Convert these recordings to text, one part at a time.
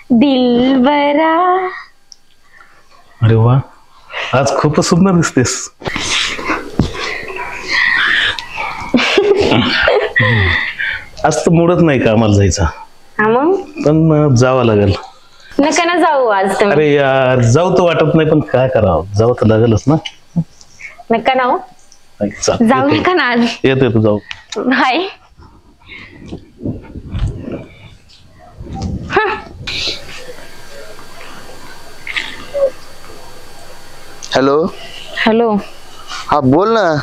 दिलबरा. अरे वा, आज खूपच सुंदर दिसतेस. आज तर मूडच नाही का आम्हाला जायचा. हा मग पण जावं लागेल. नका ना जाऊ आज तुम्ही. अरे यार, जाऊ तर वाटत नाही, पण काय करावं, जावं तर लागेलच ना. नका ना हो. जाऊ नका ना आज. येतो तू, जाऊ. हाय. हॅलो. हॅलो. हा बोल ना.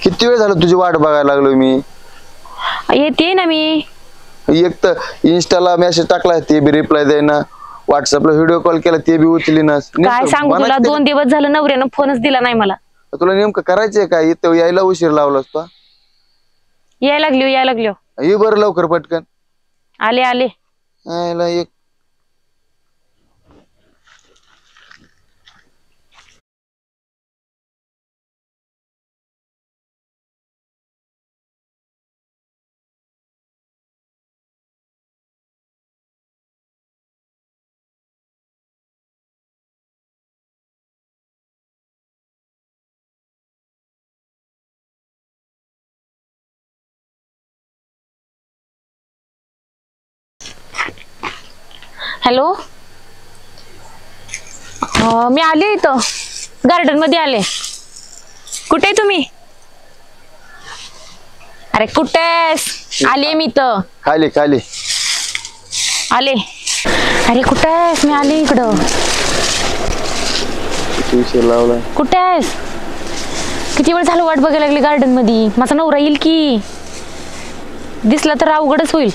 किती वेळ झाला तुझी वाट बघायला लागलो मी. येते ना मी. एक तर इंस्टाला मेसेज टाकला ते बी रिप्लाय देईना, व्हॉट्सअपला व्हिडिओ कॉल केला ते बी उचलीना. काय सांगू तुला, 2 दिवस झालं नवऱ्यानं फोनच दिला नाही मला. तुला नेमकं करायचंय काय? इथं यायला उशीर लावलास तू. यायला लागलो. ये बरं लवकर पटकन. आले. यायला एक हॅलो. मी आले इथं गार्डन मध्ये आले. कुठे आहे तुम्ही? अरे कुठेस? आले मी इथं. खाली आले. अरे कुठे आहेस? मी आले इकडं. उशीर लावला. कुठे आहेस? किती वेळ झालं वाट बघायला लागली गार्डन मध्ये. माझा नवरा येईल की. दिसला तर अवघडच होईल.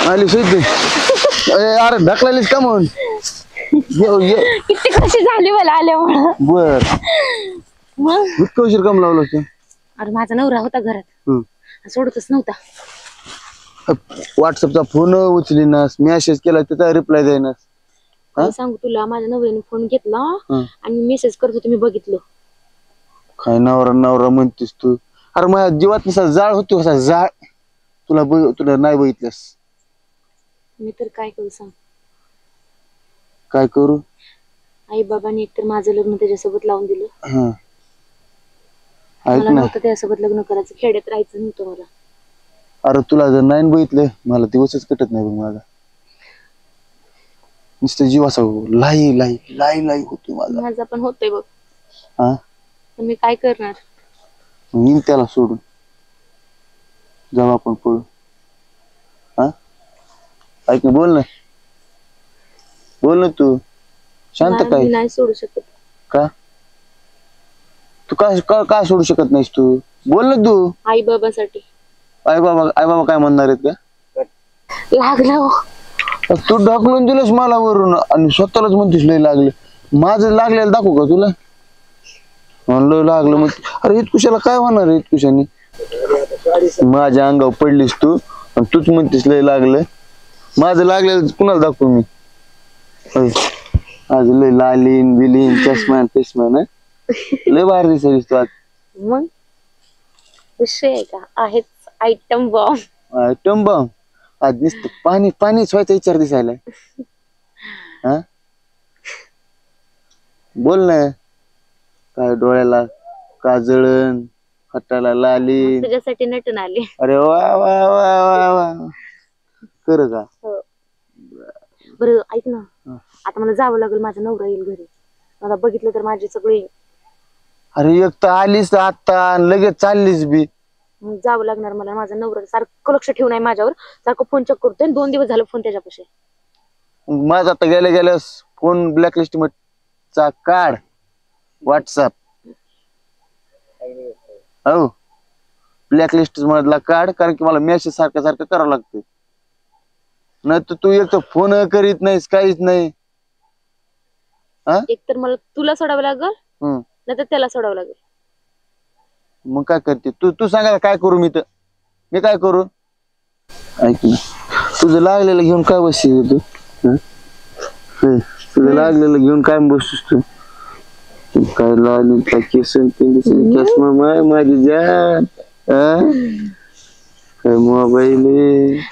आली सुद्धा. अरे ढकलालीस का म्हणून. किती कशी झाली मला आल्यामुळं. बर मग इतकं उशीर कम लावलं तू? अरे माझा नवरा होता घरात, सोडतच नव्हता. व्हॉट्सअपचा फोन उचलीनास, मेसेज केला त्याचा रिप्लाय देईनास. काय सांगू तुला, माझ्या नवऱ्याने फोन घेतला आणि मेसेज करत होते, मी बघितलं. काय नवरा म्हणतेस तू? अरे माझ्या जीवात नसा जाळ होतो, कसा जाळ. तुला नाही बघितल्यास. मी तर काय करू सांग. काय करू? आई बाबांनी एकतर माझं लग्न त्याच्यासोबत लावून दिलं. ऐक मला ना, नव्हतं त्याच्यासोबत लग्न करायचं, खेड्यात राहायचं नव्हतं मला. अरे तुला जर नाही बघितलं, मला दिवसच कटत नाही बघ माझा. नुसतं जीव असा लाई होतो माझा पण होतोय बघ. हा, पण मी काय करणार. मी त्याला सोडून जाऊ आपण पळू. हा, ऐक ना, बोल ना तू. शांत काय? नाही सोडू शकत. का? तू काय सोडू शकत नाहीस तू? बोल ना तू. आई बाबासाठी. आई बाबा काय म्हणणार आहेत का? लागलं. तू ढकलून दिलंस मला वरून आणि स्वतःलाच म्हणतेस लय लागलं. माझं लागलेलं दाखवू का तुला? लय लागलं मग. अरे इतकुशाला काय होणार आहे? इतकुशाने माझ्या अंगावर पडलीस तू आणि तूच म्हणतेस लय लागलं. माझं लागलेलं कुणाला दाखवू मी? आज लय लालीन बिलीन चष्मा ना, लय भारी दिसलीस तू आज. मग विषय आहे का? आहेच आयटम बॉम्ब. आज नुसतं पाणीच व्हायचा विचार दिसायला. हा, बोल ना. काय डोळ्याला काजळण, हाताला लाली. तुझ्यासाठी नटून आले. अरे वा वा वा वा वा. कर का? बरं ऐक ना, आता मला जावं लागेल, माझा नवरा येईल घरी. मला बघितलं तर माझी सगळी. अरे एक तर आलीस आता लगेच चाललीस बी. जावं लागणार मला. माझा नवरा सारखं लक्ष ठेवून आहे माझ्यावर, सारखं फोन चेक करतोय. 2 दिवस झालं फोन त्याच्यापाशी. माझा आता गेल्या फोन ब्लॅकलिस्ट चा काढ. व्हॉट्सअप हो, ब्लॅकलिस्ट मधला काढ, कारण की मला मेसेज सारखं करावं लागतं. नाही तर तू एक तर फोन करीत नाहीस, काहीच नाही. एक तर मला तुला सोडावं लागल, नाही तर त्याला सोडावं लागेल. मग काय करते तू सांगायला काय करू? मी काय करू? ऐक ना, तुझं लागलेलं घेऊन काय बसशील तू? तुझं लागलेलं घेऊन काय बसतोस तू? काय लागली काय केस चष्मा माझी जान. मोबाईल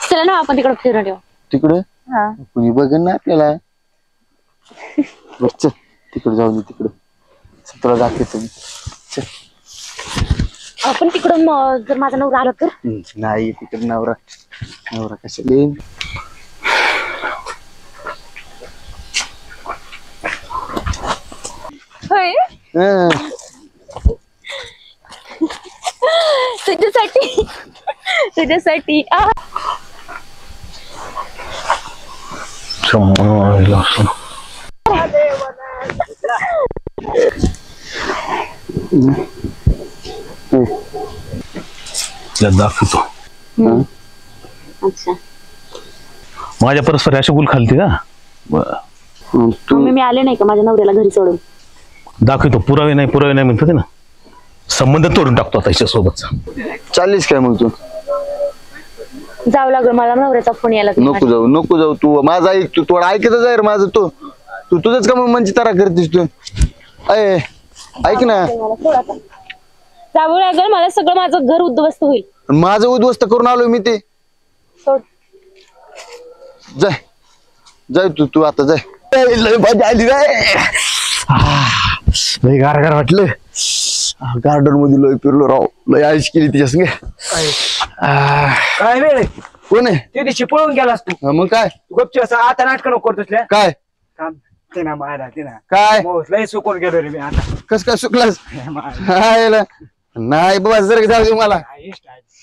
चला ना आपण तिकडे फिरून येऊ. तिकडे हा कुणी बघन ना आपल्याला. बरं, चल तिकडे जाऊ दे. तिकडे तुला दाखवतो मी. चल. आपण तिकडून जर माझा नवरा आला तर. नाही तिकडे नवरा नवरा कशाला येईन. होय हा. तुझ्यासाठी तुझ्यासाठी दाखवतो. अच्छा माझ्या परस्पर अशी गुल खालती का? मी आले नाही का माझ्या नवऱ्याला घरी सोडून. दाखवतो. पुरावे नाही म्हणतो ते ना. संबंध तोडून टाकतो आता हिच्या सोबतचा. चाललीस काय मग तू? जावं लागलं मला नवऱ्याचा फोन यायला. नको जाऊ तू. माझा ऐक. तू थोडं ऐकतच आहे रे माझं. तू तुझंच का मग म्हणजे तारा करतेस तू? अय ऐक ना. जावं लागलं मला. सगळं माझं घर उद्ध्वस्त होईल. माझं उद्ध्वस्त करून आलो मी ते. सोड. जाय जाय तू आता जाय. लय मजा आली रे. लय गारगार वाटलं. गार्डन मध्ये लय फिरलो राव. लय आईश केली तिच्या संग. काय वेळ कोण आहे? ते दिवशी पळून गेलास तू. मग काय गपची असं आता नाटक नको करतोस ल्या. काय थांब. ते ना मायला ते ना काय लय सुकून गेलो रे मी आता. कस काय सुकलास? मायला. हायला. नाही बाबा जर जाऊ दे मला.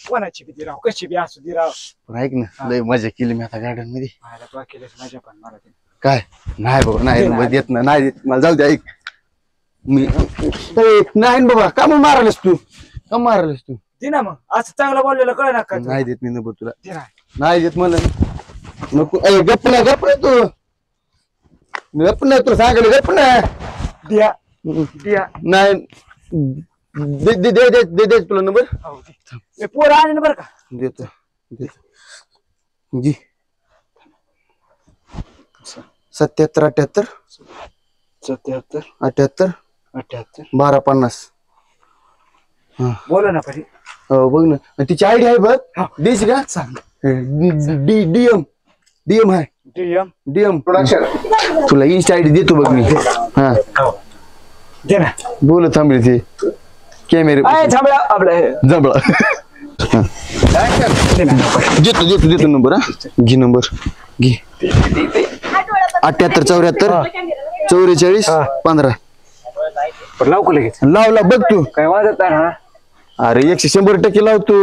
कोणाची भीती राव कशी बी असू दे राव. पण ऐक ना लय मजा केली मी आता गार्डन मध्ये. मायला तो केलंस माझ्या पण मला ते. काय नाही बाबा नाही देत ना. नाही देत मला. जाऊ दे ऐक. मी नाही बाबा का मग मारलेस तू? का मारलेस तू? दे ना मग असं चांगलं बोललेलं कळ ना का? नाही देत मी नंबर तुला. दे ना. नाही देत मला. नको. गप्प नाही तू. गप्प नाही तुला सांगितलं. गप्प नाही. द्या द्या. नाही दे दे दे दे दे दे तुला नंबर. हो, दे. मी पोरं आणेन बरं का. देतो देतो. जी 77 78 77 78 78 1250. बोला ना परी. हो बघ ना. आणि तिची आयडी आहे बघ. द्यायची का? सांग. डीएम डीएम आहे. DM DM production. तुला इन्स्टा आयडी देतो बघ मी. हा दे ना. बोल थांबले ते कॅमेरे थांबला आपलं जबळा. देतो देतो देतो नंबर. हा घे नंबर घे. 78 74 44 15. लावू लगेच. लावला बघ तू. काय वाजत नाही ना. अरे 100% लावतो.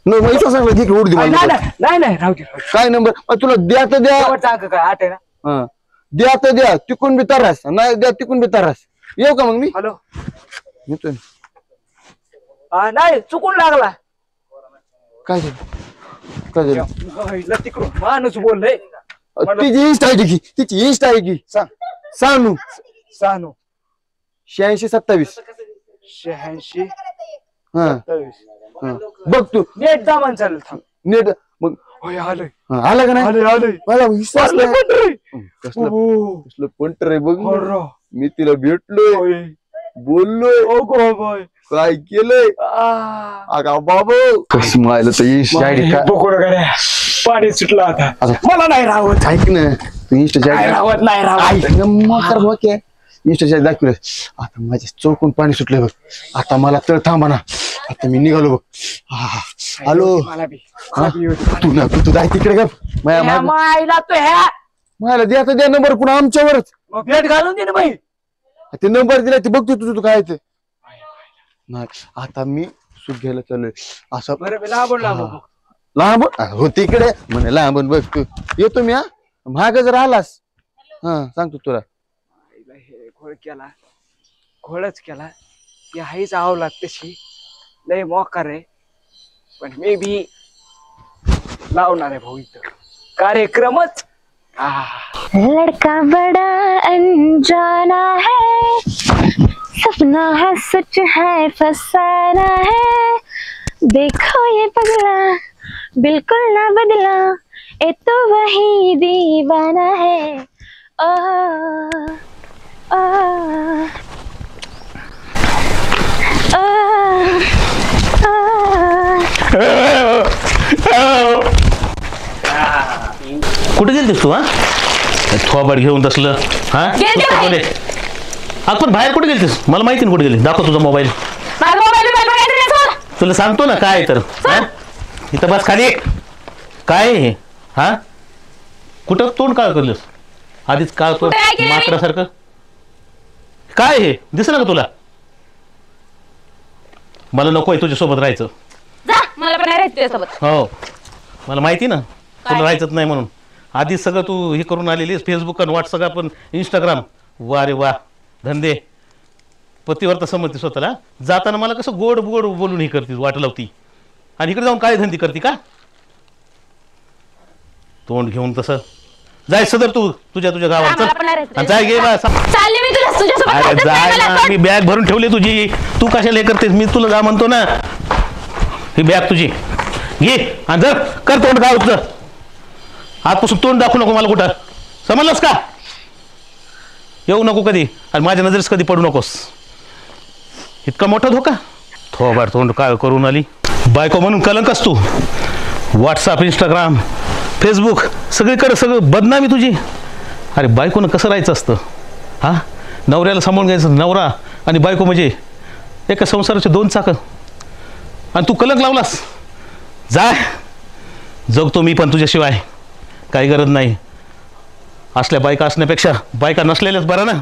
मग इथं सांगलं घे उडदी मला. नाही राहू दे. काय नंबर तुला द्या तर द्या. शेवटचा अंक काय 8 आहे ना. हा द्या तर द्या. तिकून बी तरास. नाही द्या तिकून बी तरास. येऊ का मग मी? हॅलो. येतोय. नाही चुकून लागला. काय झालं? काय झालं? तिकडून माणूस बोललंय. तिची इन्स्टा आहे की. तिची इन्स्टा आहे की. सांगू सानू 86 27. 86 हा 27. बघ तू नेट दामन चालेल. थांब. नेट मग होय आलोय. आला का नाही? आलोय. मला विश्वास नाही. कसलं हो. कसलं पंटर आहे बघ. हो. मी तिला भेटलोय. होय. बोललोय. ओ गो बाय. काय केलंय? अगा बाबू कशी मायला तर इन्स्टा आयडी का? पाणी सुटलं आता. मला नाही राहत. ऐक ना तू इन्स्टा आयडी राहत नाही राहत. इन्स्टा दाखवलं. आता माझ्या चौकून पाणी सुटलंय बघ. आता मला तळ थांबा ना. आता मी निघालो बघ. हॅलो. तू ना तू जाय तिकडे ग. मायला तो ह्या मला द्या तर द्या नंबर पुन्हा आमच्यावरच. मग भेट घालून दे ना बाई. ते नंबर दिला ते बघतो तुझं काय ते. नाही आता मी सुट घ्यायला चाललोय. असं लांब हो तिकडे म्हणे लांब बघ तू. येतो मी. हा महाग जर आलास. हा सांगतो तुला. घोळ केला. घोळच केला. ती हाईच आवला तशी. लय मोकार आहे. पण मी बी लावणार आहे भाऊ इथं कार्यक्रमच. लड़का बड़ा अनजाना है. सपना है सच है फसाना है. देखो ये पगला बिल्कुल ना बदला. ये तो वही दीवाना है. ओ ओ ओ ओ कुठे गेलतीस तू हा थोबाड घेऊन तसलं हा गेलते पुस्तक बाहेर. मध्ये. आपण बाहेर कुठे गेलतीस मला माहिती ना कुठे गेली दाखव तुझा मोबाईल माझा मोबाईल बघायचा नाही सोड. तुला सांगतो ना काय आहे तर हा? इथं बस खाली काय आहे हे हा कुठं तोंड काळ करलंस आधीच काळ कुठं काय केलं रे? माकडासारखं काय हे दिसलं का तुला मला नकोय तुझ्यासोबत राहायचं जा मला पण नाही राहायचं तुझ्यासोबत. हो मला माहिती ना तुला काय? राहायचंच नाही म्हणून आधीच सगळं तू हे करून आलेलीस फेसबुक आणि व्हॉट्सअप पण इंस्टाग्राम वा रे वा धंदे पतीवर तर समजते स्वतःला जाताना मला कसं गोड गोड बोलून हे करते वाट लावती आणि इकडे जाऊन काय धंदी करते का तोंड घेऊन तसं जाय सदर तू तुझ्या गावात मला पण नाही राहायचं. चल जाय घे बा चालले मी तुला तुझ्यासोबत अरे राहायचंच जाय नाही मला, ना सोड. मी बॅग भरून ठेवली तुझी तू कशाला हे करतेस मी तुला जा म्हणतो ना ही बॅग तुझी घे आणि जर कर तोंड गावचं आजपासून तोंड दाखवू नको मला कुठं समजलंस का येऊ नको कधी आणि माझ्या नजरेस कधी पडू नकोस इतका मोठा धोका थोबाड तोंड काय करून आली बायको म्हणून कलंकस तू व्हॉट्सअप इंस्टाग्राम फेसबुक सगळीकडे सगळं बदनामी तुझी अरे बायकोनं कसं राहायचं असतं हां नवऱ्याला सांभाळून घ्यायचं नवरा आणि बायको म्हणजे एका संसाराचे दोन चाकं आणि तू कलंक लावलास जाय जगतो मी पण तुझ्याशिवाय काही गरज नाही असल्या बायका असण्यापेक्षा बायका नसलेल्याच बरं ना